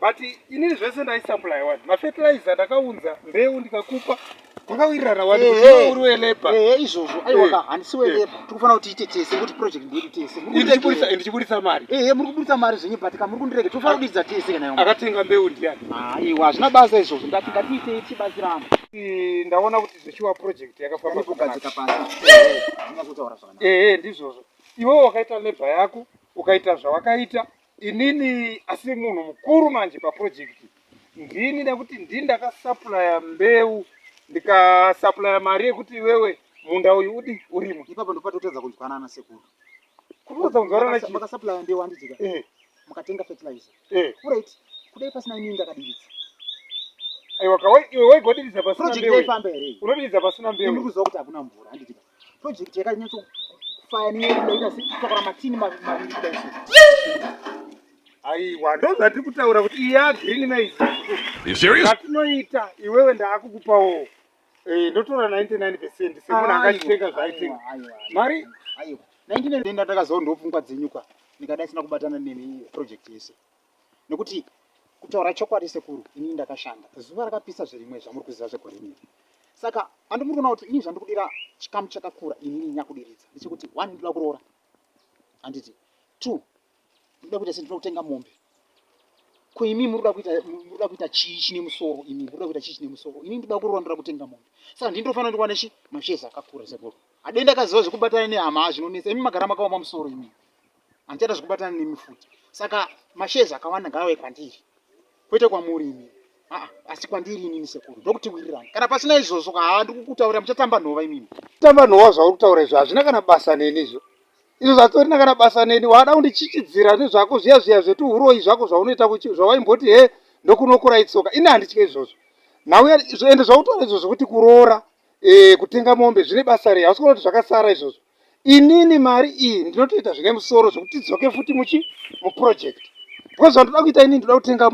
but inini zvese ndaisupply one mafertilizer ndakaunza mbeu ndikakupa wakawirirana wani kuti uri weleba izvozvo aiwa handisi weleba tikufana kuti tiite tese ngekuti project ndedu tese ndichibudisa mari muri kubudisa mari zvenyu but kamuri kundirege tofana kudidza tese kana akatenga mbeu ndiani aiwa hazvina basa izvozvo ndatinga tiite tibatsirana ndaona kuti zvichiwa project yakafamba kugadzika pasi ndinazvotaura zvakanaka ndizvozvo iwewe wakaita lebha yako ukaita zvawakaita inini asi munhu mukuru manje paproject ndini nekuti ndini ndakasuplya mbeu ndikasuplya mari yekuti iwewe munda uyu udi urimo ipapo ndopatotedza kunzwanana sekuru kutodza kunzwanana makasuplya mbeu handidzika mukatenga fertilizer right kudai pasina inini ndakadiridza aiwa iwe waigodiriza pasina mbeu project yaifamba here unodiridza pasina mbeu ndiri kuziva kuti hakuna mvura handidzika project yakanyatso fire neyedaita tokora matini maviri kudai aiwa ndozvatiri kutaura kuti iya green maize zvatinoita iwewe ndaakukupawo ndotora 99% semunhu angachitenga zvaitenga mari 99 ndakaziva ndopfungwa dzenyuka ndikadai sina kubatana nemi project yese nekuti kutaura chokwadi sekuru inini ndakashanda zuva rakapisa zvirimwe zvamuri kuziva zvegore rineri saka handimuri kuona kuti inini zvandikudira chikamu chakakura inini nyakudiridza ndechekuti 1 ndoda kuroora handiti 2 ndoda kuita sendinoda kutenga mombe koimi muri kuda kuita chii chine musoro imi muri kuda kuita chii chine musoro inini ndoda kuroora ndoda kutenga mombe saka ndindofanira ndikuwane chi masheza akakura sekuru adenda kaziva zvekubatana nehama zvinonesa imi magara makaoma musoro imi handichaita zvekubatana nemi futi saka masheza akawanda ngave kwandiri kwete kwamuri imi asi kwandiri inini sekuru ndokuti wirirani kana pasina izvozvo ndikukutaurira muchatamba nhova imimi tamba nhova zvauri kutaura izvo hazvina kana basa nenizvo izvo zvatorina kana basa neni wada kundichichidzira nezvako zviya zvetuhuroi zvako zvaunoita zvawaimboti ndokunokura itsoka ini handitye izvozvo nawe ende zvautaura izvozvo kuti kuroora kutenga mombe zvine basa rei hausi kuona kuti zvakasara izvozvo inini mari iyi ndinotoita zvine musoro zvokuti tidzoke futi muproject because zvandoda kuita inini ndoda kutenga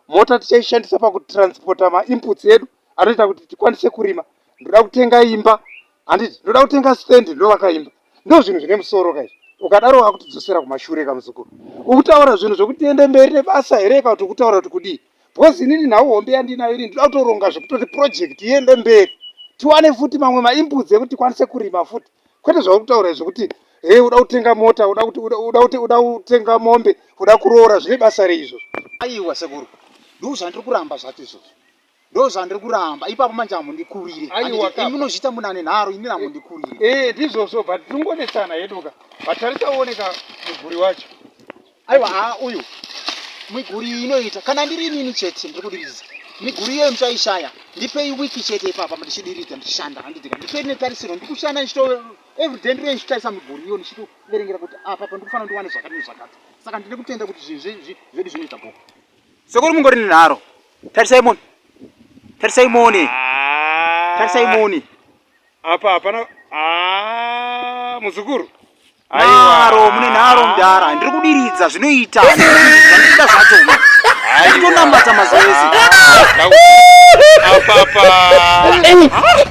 mota tichaishandisa pakutransporta mainputs edu anoita kuti tikwanise kurima ndoda kutenga imba handiti ndoda kutenga stand ndovaka imba ndo zvinhu zvine musoro kaizvo ukadaro wakutidzosera kumashure kamuzukuru ukutaura zvinhu zvokuti tiende mberi nebasa here kana kuti ukutaura kuti kudii because inini nhau hombe yandinayo ini ndoda kutoronga zvekutoti project iende mberi tiwane futi mamwe mainputs ekuti tikwanise kurima futi kwete zvauri kutaura zvokuti uda kutenga mota uda kutenga mombe uda kuroora zvine basa reizvo aiwa sekuru ndo zvandiri kuramba zvati izvozvo ndo zvandiri kuramba ipapo manje hamundikurire munozviita munane nharo inini hamundikurire ndizvozvo but tinongonetsana heduka but tarichaoneka muguri wacho aiwa uyu miguri inoita kana ndiri inini chete ndiri kudiridza miguri iyoyo muchaishaya ndipei wiki chete ipapa ndichidiridza ndichishanda handitika ndipei netarisiro ndikushanda everyday ndiri ndichitarisa miguri iyo ndichitoverengera kuti apapa ndikufanira ndiwane zvakati nezvakati saka ndine kutenda kuti zvinhu zvedu zvinoita boko sekuru mungori nenharo tarisai moni apa hapana muzukuru nharo mune nharo mudhara ndiri kudiridza zvinoita zvandida zvacho nditonambata mazoezi apa